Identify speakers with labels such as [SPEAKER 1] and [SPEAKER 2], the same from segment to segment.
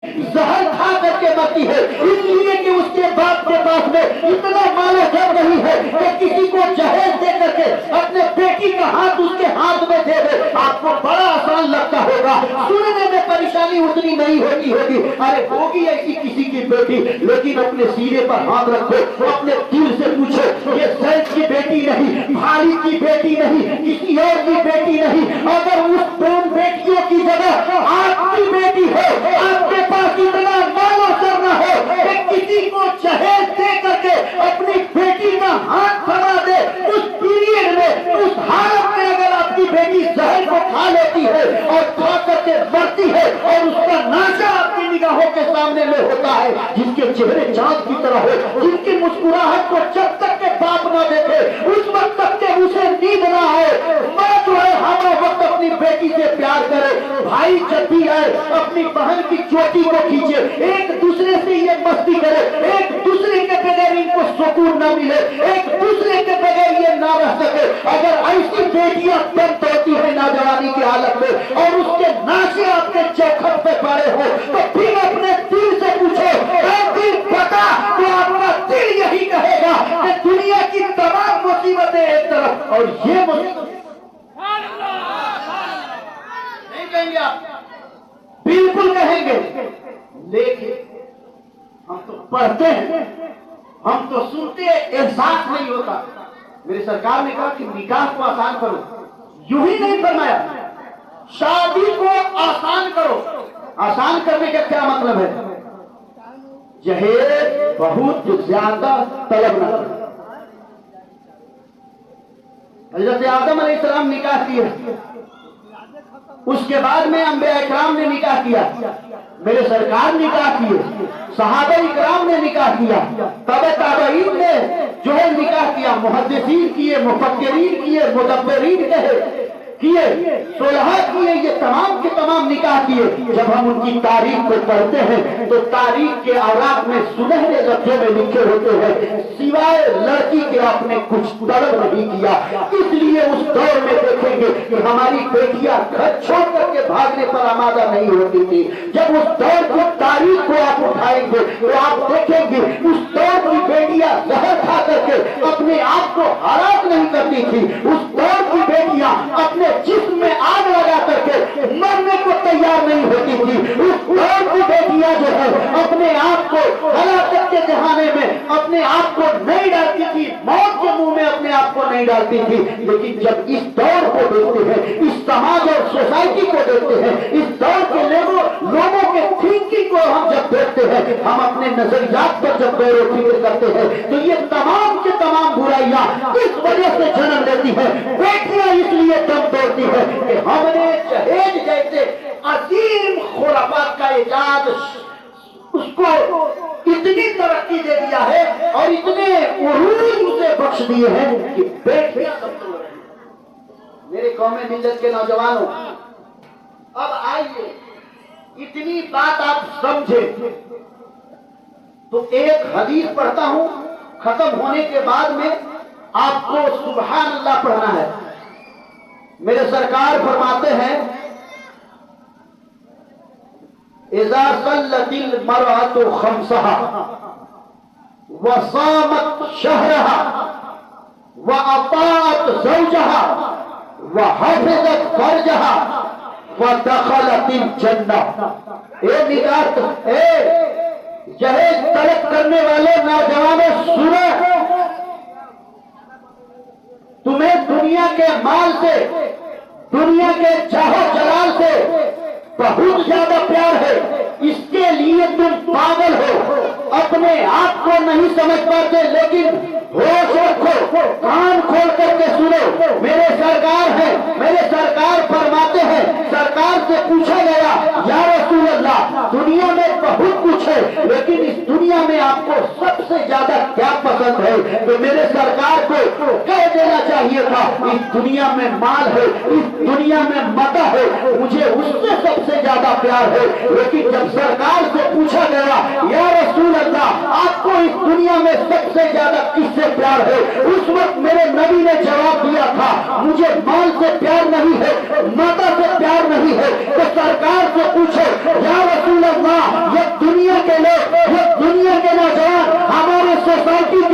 [SPEAKER 1] زہر کھا کر کے مرتی ہے، اس لیے کہ اس کے باپ کے پاس میں اتنا مال جب نہیں ہے کہ کسی کو جہیز دے کر کے اپنے بیٹی کا ہاتھ اس کے ہاتھ میں دے دے۔ آپ کو بڑا آسان لگتا ہوگا، سننے میں پریشانی اتنی نہیں ہوتی ہوگی، ارے ہوگی ایسی کسی کی بیٹی، لیکن اپنے سینے پر ہاتھ رکھو، اپنے دل سے پوچھو، یہ زید کی بیٹی نہیں، بھائی کی بیٹی نہیں، کسی اور کی بیٹی نہیں، اگر اس دو بیٹیوں کی جگہ آپ کی بیٹی ہے، آپ کے پاس اتنا مال و سر نہ ہو کہ کسی کو جہیز دے کر کے اپنی بیٹی کا ہاتھ تھما دے، اس پیریڈ میں، اس حالت میں اگر آپ کی بیٹی زہر کو کھا لیتی ہے اور کھا کر کے مرتی ہے اور اس کا ناشا آپ کی نگاہوں کے سامنے میں ہوتا ہے، جس کے چہرے چاند کی طرح ہو، جن کی مسکراہٹ کو جب تک کہ باپ نہ دیکھے اس وقت تک کہ اسے نیند نہ آئے، ماں جو ہے ہر وقت اپنی بیٹی سے پیار کرے، بھائی جب بھی آئے اپنی بہن کی چوٹی کو کھینچے، ایک دوسرے سے یہ مستی کرے، ایک دوسرے کے بغیر ان کو سکون نہ ملے، ایک دوسرے کے بغیر یہ نہ رہ سکے۔ اگر ایسی بیٹیاں دم توڑتی ہیں نوجوانی کی حالت میں اور اس کے ناشے آپ کے چوکھٹ پہ پڑے ہو، تو پھر اپنے دل سے پوچھو، اے دل بتا، تو آپ کا دل یہی کہے گا کہ دنیا کی تمام مصیبتیں ایک طرف اور یہ مصیبت نہیں کہیں گے آپ، بالکل کہیں گے، لیکن ہم تو پڑھتے ہیں، ہم تو سنتے ہیں، احساس نہیں ہوتا۔ میرے سرکار نے کہا کہ نکاح کو آسان کرو، یوں ہی نہیں فرمایا شادی کو آسان کرو۔ آسان کرنے کا کیا مطلب ہے؟ جہیز بہت زیادہ طلب نہ کرو۔ حضرت آدم علیہ السلام نکاح کیے، اس کے بعد میں انبیاء اکرام نے نکاح کیا، میرے سرکار نکاح کیے، صحابہ اکرام نے نکاح کیا، تابع تابعین نے جو ہے نکاح کیا، محدثین کیے، مفکرین کیے، مدبرین کیے، صلحاء کیے، یہ تمام کے تمام نکاح کیے۔ جب ہم ان کی تاریخ کو پڑھتے ہیں تو تاریخ کے اوراق میں سنہرے لفظوں میں لکھے ہوتے ہیں، سوائے لڑکی کے آپ نے کچھ طلب نہیں کیا۔ اس لیے اس دور میں دیکھیں گے کہ ہماری بیٹیاں گھر چھوڑ کر کے بھاگنے پر آمادہ نہیں ہوتی تھی۔ جب اس دور کی تاریخ کو آپ اٹھائیں گے تو آپ دیکھیں گے اس دور کی بیٹیاں زہر کھا کر کے اپنے آپ کو ہلاک نہیں کرتی تھی، اس دور کی بیٹیاں اپنے جسم میں آگ لگا کر کے مرنے کو تیار نہیں ہوتی تھی، اس دور کی بیٹیاں جو ہے اپنے آپ کو ہلاکت کے جہانے میں اپنے آپ کو نہیں ڈالتی تھی، موت کے منہ میں اپنے آپ کو نہیں ڈالتی تھی۔ لیکن جب اس دور کو دیکھتے ہیں، اس سماج اور سوسائٹی کو دیکھتے ہیں، اس دور کے لوگوں کے تھنکنگ کو ہم جب دیکھتے ہیں، ہم اپنے نظریات پر جب غور و فکر کرتے ہیں تو یہ تمام کے تمام برائیاں اس وجہ سے جنم لیتی ہیں۔ بیٹیاں اس لیے دم توڑتی ہے کہ ہم نے جہیز جیسے عظیم خرافات کا ایجاد اس کو اتنی ترقی دے دیا ہے اور اتنے عروج اسے بخش دیے ہیں کہ بیٹیاں دم توڑ رہی ہیں۔ میرے قوم ملت کے نوجوانوں، اب آئیے اتنی بات آپ سمجھے تو ایک حدیث پڑھتا ہوں، ختم ہونے کے بعد میں آپ کو سبحان اللہ پڑھنا ہے۔ میرے سرکار فرماتے ہیں، اذا صلت المرأة خمسها وصامت شهرها وأطاعت زوجها وحفظت فرجها ودخلت الجنة۔ جہیز طلب کرنے والے نوجوانوں سنو، تمہیں دنیا کے مال سے، دنیا کے جاہو جلال سے بہت زیادہ پیار ہے، اس کے لیے تم پاگل ہو، اپنے آپ کو نہیں سمجھ پاتے، لیکن ہوش رکھو، کان کھول کر کے سنو، میرے سرکار ہیں، میرے سرکار فرماتے ہیں، سرکار سے پوچھا گیا یا رسول اللہ دنیا میں بہت کچھ ہے لیکن اس دنیا میں آپ کو سب سے زیادہ کیا پسند ہے؟ تو میرے سرکار کو کہہ دینا چاہیے تھا، اس دنیا میں مال ہے، اس دنیا میں مدح ہے، مجھے اس سے سب سے زیادہ پیار ہے۔ لیکن جب سرکار سے پوچھا گیا یا رسول اللہ آپ کو اس دنیا میں سب سے زیادہ کس سے پیار ہے، اس وقت میرے نبی نے جواب دیا تھا مجھے مال سے پیار نہیں ہے، مادہ سے پیار نہیں ہے۔ تو سرکار سے پوچھو یا رسول اللہ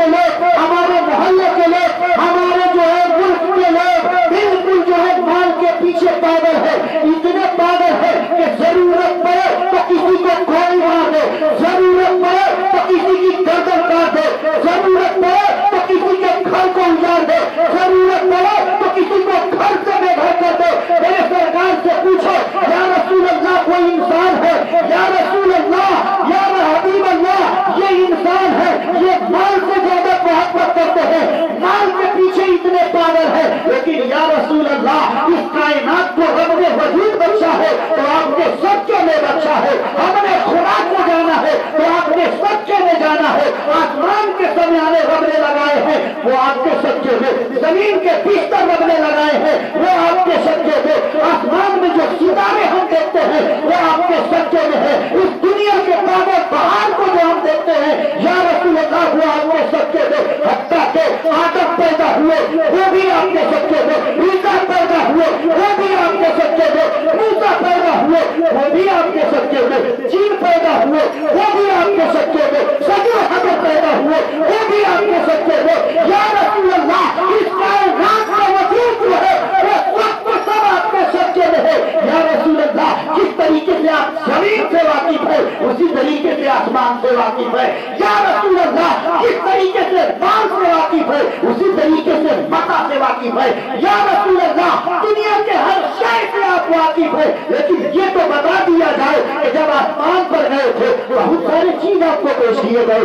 [SPEAKER 1] کے لوگ، ہمارے محلے کے لوگ، ہمارے جو ہے ملک کے لوگ بالکل جو ہے مال کے پیچھے پاگل ہے، اتنے پاگل ہے کہ ضرورت پڑے تو کسی کو گولی مار دے، ضرورت پڑے تو کسی کی گردن کاٹ دے، ضرورت پڑے تو کسی کے گھر کو اجاڑ دے، ضرورت پڑے تو کسی کو گھر سے بے گھر کر دے۔ میرے سرکار سے پوچھو یا رسول اللہ کوئی انسان ہے؟ یا رسول اللہ، یا حبیب اللہ، یہ انسان ہے، یہ مال سے زیادہ محبت کرتے ہیں، مال کے پیچھے اتنے پاگل ہے، لیکن یا رسول اللہ اس کائنات کو رب نے وجود بخشا ہے تو آپ کے سچے میں بخشا ہے، ہم نے خدا کو جانا ہے تو آپ نے سچے میں جانا ہے، آسمان کے سمیانے رب نے لگائے ہیں وہ آپ کے سچے میں، زمین کے بستر رب نے لگائے ہیں وہ آپ کے سچے میں، آسمان میں جو ستارے ہم دیکھتے ہیں وہ آپ کے سچے میں ہے، اس دنیا کے پاگل پہاڑ کو جو ہم دیکھتے ہیں یا رسول اللہ وہ آپ کے سچے میں، حتیٰ کہ آدم پیدا ہوئے وہ بھی آپ کے سچے میں، عیسیٰ پیدا ہوئے وہ بھی آپ کے سچے میں، موسیٰ پیدا ہوئے وہ بھی آپ کے سچے میں، چین پیدا ہوئے وہ بھی آپ کے سچے میں، سجو حضر پیدا ہوئے وہ بھی آپ کے سچے میں، یا رسول اللہ اس کائنات کا وجود جو ہے وہ سب آپ کے سچے میں ہے، یا رسول اللہ جس طریقے سے آپ زمین سے واقف ہے اسی طریقے سے آسمان سے واقف ہے، یا رسول اللہ جس طریقے سے بال سے واقف ہے اسی طریقے سے متا سے واقف ہے، یا رسول اللہ دنیا کے ہر شے سے آپ واقف ہے، لیکن یہ تو بتا دیا جائے کہ جب آسمان پر گئے تھے بہت ساری چیز آپ کو پیش دیے گئے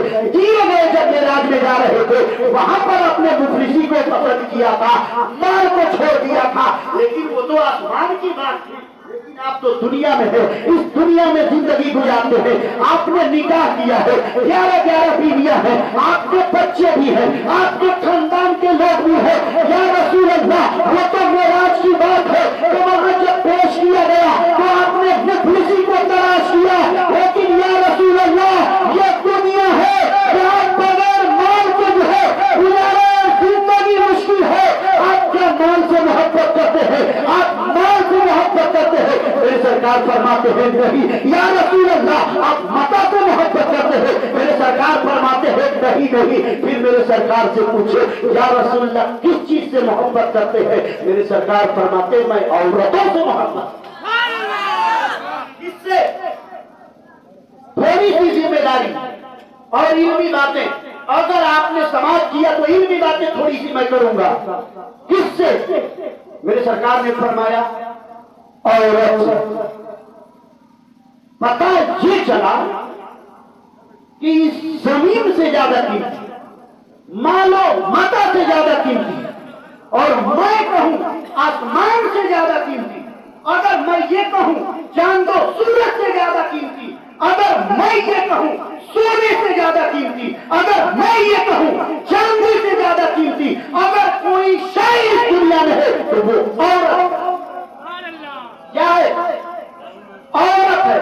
[SPEAKER 1] جب معراج میں جا رہے تھے وہاں پر اپنے مفلسی کو پسند کیا تھا، مال کو چھوڑ دیا تھا، لیکن وہ تو آسمان کی بات تھی، لیکن آپ تو دنیا میں ہے، اس دنیا میں زندگی گزارتے ہیں، آپ نے نکاح کیا ہے، 11 بیویاں ہیں، آپ کے بچے بھی ہیں، آپ کے خاندان کے لوگ بھی ہیں، یا رسول اللہ وہ تو معراج کی بات ہے کہ وہاں جب پیش کیا گیا تو آپ نے مفلسی کو تلاش کیا، لیکن یا رسول اللہ یہ دنیا ہے جہاں بغیر مال کے جو ہے گزارا زندگی مشکل ہے، آپ کیا مال سے محبت کرتے ہیں؟ آپ مال سے محبت کرتے ہیں؟ میرے سرکار فرماتے ہیں نہیں، یا رسول اللہ آپ متا سے محبت کرتے ہیں؟ میرے سرکار فرماتے ہیں نہیں۔ پھر میرے سرکار سے پوچھے یا رسول اللہ کس چیز سے محبت کرتے ہیں؟ میرے سرکار فرماتے ہیں میں عورتوں سے محبت، اس سے تھوڑی سی ذمہ داری اور علمی باتیں اگر آپ نے سماعت کیا تو علمی باتیں تھوڑی سی میں کروں گا، کس سے؟ میرے سرکار نے فرمایا عورت سے۔ پتہ یہ چلا کہ اس زمین سے زیادہ قیمتی، مالو متا سے زیادہ قیمتی، اور میں کہوں آسمان سے زیادہ قیمتی، اگر میں یہ کہوں چاند و سورج سے زیادہ قیمتی، اگر میں یہ کہوں سونے سے زیادہ قیمتی، اگر میں یہ کہوں چاندی سے زیادہ قیمتی، اگر کوئی شے اس دنیا میں ہے تو وہ عورت کیا ہے؟ عورت ہے۔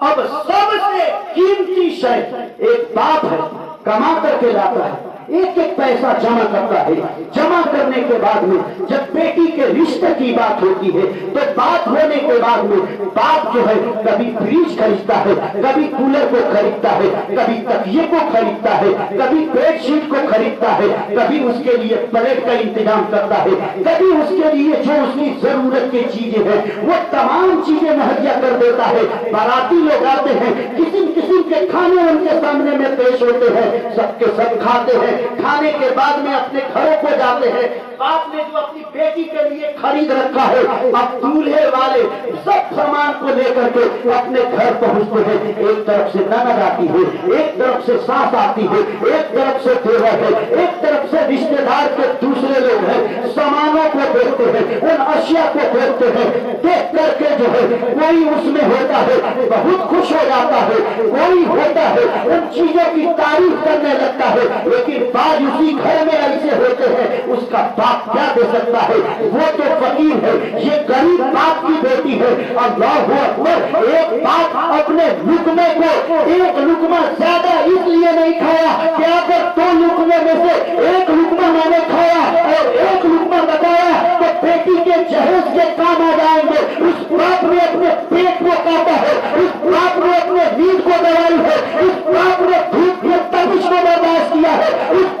[SPEAKER 1] اب سب سے قیمتی شے ایک باپ ہے، کما کر کے لاتا ہے، ایک ایک پیسہ جمع کرتا ہے، جمع کرنے کے بعد میں جب بیٹی کے رشتے کی بات ہوتی ہے تو بات ہونے کے بعد میں باپ جو ہے کبھی فریج خریدتا ہے، کبھی کولر کو خریدتا ہے، کبھی تکیے کو خریدتا ہے، کبھی بیڈ شیٹ کو خریدتا ہے، کبھی اس کے لیے پلیٹ کا انتظام کرتا ہے، کبھی اس کے لیے جو اس کی ضرورت کی چیزیں ہیں وہ تمام چیزیں مہیا کر دیتا ہے۔ باراتی لوگ آتے ہیں، قسم قسم کے کھانے ان کے سامنے میں پیش ہوتے ہیں، سب کے سب کھاتے ہیں، کھانے کے بعد میں اپنے گھروں کو جاتے ہیں، باپ نے جو اپنی بیٹی کے لیے خرید رکھا ہے اب دولہے والے سب سامان کو لے کر کے اپنے گھر پہنچتے ہیں، ایک طرف سے نند آتی ہے، ایک طرف سے ساس آتی ہے، ایک طرف سے دیور ہے، ایک طرف سے رشتے دار کے دوسرے لوگ ہیں، سامانوں کو دیکھتے ہیں، ان اشیاء کو دیکھتے ہیں، دیکھ کر کے جو ہے کوئی اس میں ہوتا ہے بہت خوش ہو جاتا ہے، کوئی ہوتا ہے ان چیزوں کی تعریف کرنے لگتا ہے، لیکن بعض اسی گھر میں ایسے ہوتے ہیں اس کا باپ کیا دے سکتا ہے، وہ تو فقیر ہے، یہ غریب باپ کی بیٹی ہے۔ اللہ اکبر، ایک باپ اپنے لقمے کو ایک لقمہ زیادہ اس لیے نہیں کھایا کہ اگر 2 لقمے میں سے ایک لقمہ میں نے کھایا اور ایک لقمہ بتایا تو بیٹی کے جہیز کے کام آ جائیں گے، اس باپ نے اپنے پیٹ کو کاٹا ہے، اس باپ نے اپنے نیند کو دوائی ہے، اس باپ نے دھوپ کی تپش کو برداشت کیا ہے، اس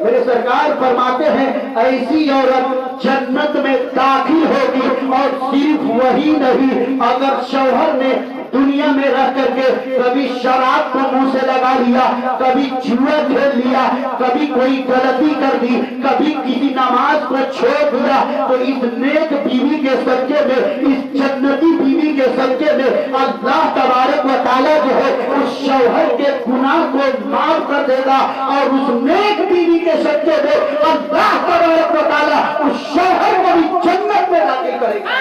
[SPEAKER 1] میرے سرکار فرماتے ہیں ایسی عورت جنت میں داخل ہوگی، اور صرف وہی نہیں، اگر شوہر نے دنیا میں رہ کر کے کبھی شراب کو منہ سے لگا لیا، کبھی جوا کھیل لیا، کبھی کوئی غلطی کر دی، کبھی کسی نماز کو چھوڑ دیا، تو اس نیک بیوی کے صدقے میں، اس جنتی بیوی کے صدقے میں اللہ تبارک و تعالیٰ جو ہے اس شوہر کے گناہ کو معاف کر دے گا، اور اس نیک بیوی کے صدقے میں اللہ تبارک و تعالیٰ اس شوہر کو بھی جنت میں داخل کرے گا۔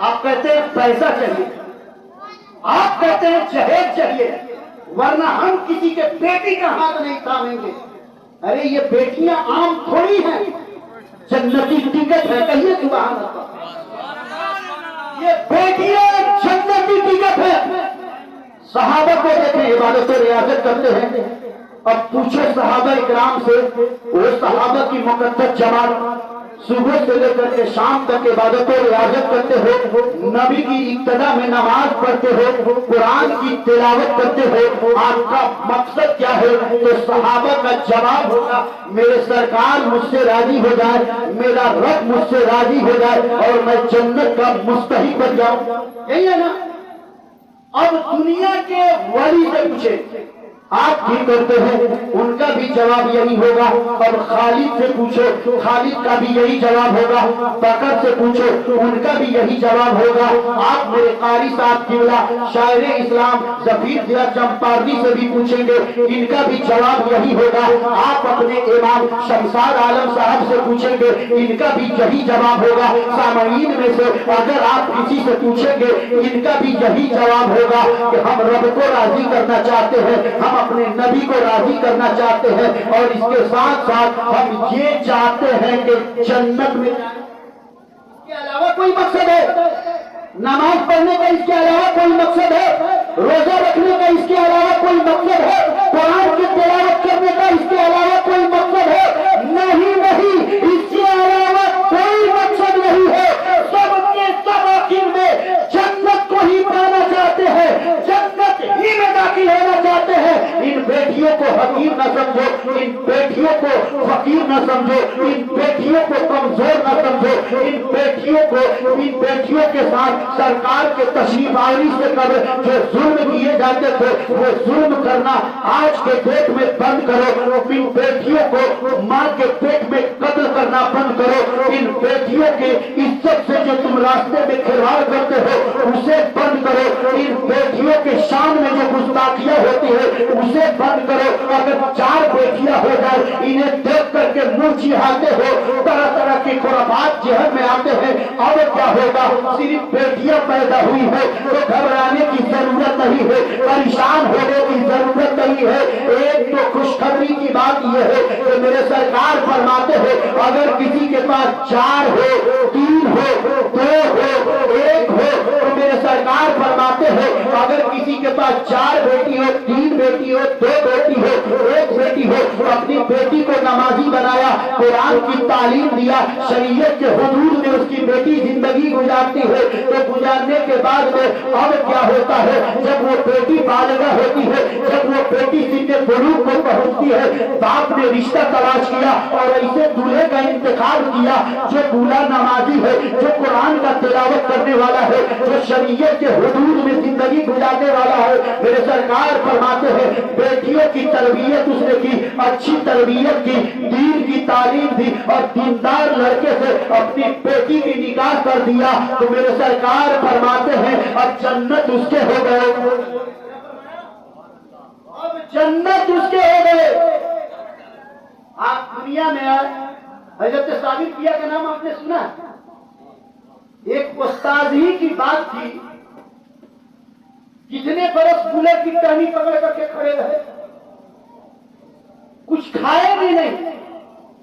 [SPEAKER 1] آپ کہتے ہیں پیسہ چاہیے، آپ کہتے ہیں جہیز چاہیے، ورنہ ہم کسی کے بیٹی کا ہاتھ نہیں تھامیں گے۔ ارے یہ بیٹیاں عام تھوڑی ہیں، جنتی ٹکٹ ہے، کہیے سبحان اللہ۔ یہ بیٹیاں جنتی ٹکٹ ہے۔ صحابہ کو دیکھیں عبادت و ریاضت کرتے ہیں، اب پوچھو صحابہ اکرام سے، وہ صحابہ کی مقدس جماعت صبح سے لے کر کے شام تک عبادت و ریاضت کرتے ہو، نبی کی ابتدا میں نماز پڑھتے ہو، قرآن کی تلاوت کرتے ہو، آپ کا مقصد کیا ہے؟ تو صحابہ کا جواب ہوگا میرے سرکار مجھ سے راضی ہو جائے، میرا رب مجھ سے راضی ہو جائے، اور میں جنت کا مستحق بن جاؤں۔ یہی ہے نا؟ اب دنیا کے ولی سے پوچھے آپ کی کرتے ہیں، ان کا بھی جواب یہی ہوگا۔ اب خالد سے پوچھو، خالد کا بھی یہی جواب ہوگا۔ بکر سے پوچھو، ان کا بھی یہی جواب ہوگا۔ آپ میرے قاری صاحب قبلہ شاعر اسلام ظفیر ضیاء چمپارنی سے بھی پوچھیں گے، ان کا بھی جواب یہی ہوگا۔ آپ اپنے امام شمشاد عالم صاحب سے پوچھیں گے، ان کا بھی یہی جواب ہوگا۔ سامعین میں سے اگر آپ کسی سے پوچھیں گے، ان کا بھی یہی جواب ہوگا کہ ہم رب کو راضی کرنا چاہتے ہیں، ہم اپنے نبی کو راضی کرنا چاہتے ہیں، اور اس کے ساتھ ساتھ ہم یہ چاہتے ہیں کہ جنت میں اس کے علاوہ کوئی مقصد ہے؟ نماز پڑھنے کا اس کے علاوہ کوئی مقصد ہے؟ روزہ رکھنے کا اس کے علاوہ کوئی مقصد ہے؟ قرآن کی تلاوت کرنے کا اس کے علاوہ کوئی مقصد ہے؟ نہیں نہیں، اس کے علاوہ کوئی مقصد نہیں ہے۔ سب کے سب آخر میں جنت کو ہی پانا چاہتے ہیں، جنت ہی میں داخل ہونا چاہتے ہیں۔ ان بیٹیوں کو حقیر نہ سمجھو، ان بیٹیوں کو فقیر نہ سمجھو، ان بیٹیوں کو کمزور نہ سمجھو، ان بیٹیوں کے ساتھ سرکار کے تشریف آوری سے قبل جو ظلم کیے جاتے تھے وہ ظلم کرنا آج کے ڈیٹ میں بند کرو۔ ان بیٹیوں کو ماں کے پیٹ میں قتل کرنا بند کرو۔ ان بیٹیوں کے عزت سے جو تم راستے میں کھلواڑ کرتے ہو اسے بند کرو۔ ان بیٹیوں کے شان میں جو گستاخیاں ہوتی ہے اسے بند کرو۔ اگر 4 بیٹیاں ہو جائے، انہیں دیکھ کر کے منہ چڑھاتے ہو، طرح طرح کے خرافات ذہن میں آتے ہیں، اب کیا ہوگا؟ صرف بیٹیاں پیدا ہوئی ہے تو گھبرانے کی ضرورت نہیں ہے، پریشان ہونے کی ضرورت نہیں ہے۔ ایک تو خوشخبری کی بات یہ ہے کہ میرے سرکار فرماتے ہیں اگر کسی کے پاس 4 ہو، 3 ہو، 2 ہو، 1 ہو، تو میرے سرکار فرماتے ہیں اگر کسی کے پاس 4 بیٹی ہو، 3 بیٹی ہو، 2 بیٹی ہو، 1 بیٹی ہو، تو اپنی بیٹی کو نمازی بنایا، قرآن کی تعلیم دیا، شریعت کے حدود میں اس کی بیٹی زندگی گزارتی ہے، تو گزارنے کے بعد میں اب کیا ہوتا ہے؟ جب وہ بیٹی بالغہ ہوتی ہے، جب وہ بیٹی سن کے بلوغ کو پہنچتی ہے، باپ نے رشتہ تلاش کیا اور ایسے دولہے کا انتخاب کیا جو دولہا نمازی ہے، جو قرآن کا تلاوت کرنے والا ہے، جو شریعت کے حدود میں زندگی گزارنے والا ہے۔ میرے سرکار فرماتے ہیں بیٹیوں کی تربیت اس نے کی، اچھی تربیت کی، دین کی تعلیم دی، اور دیندار لڑکے سے اپنی بیٹی کی نکاح کر دیا، تو میرے سرکار فرماتے ہیں اب جنت اس کے ہو گئے، اب جنت اس کے ہو گئے۔ آپ دنیا میں آئے، حضرت ثابت کیا کا نام آپ نے سنا؟ ایک استاد ہی کی بات تھی، کتنے برس بلٹ کی ٹہنی پکڑ کر کے کھڑے رہے، کچھ کھائے بھی نہیں،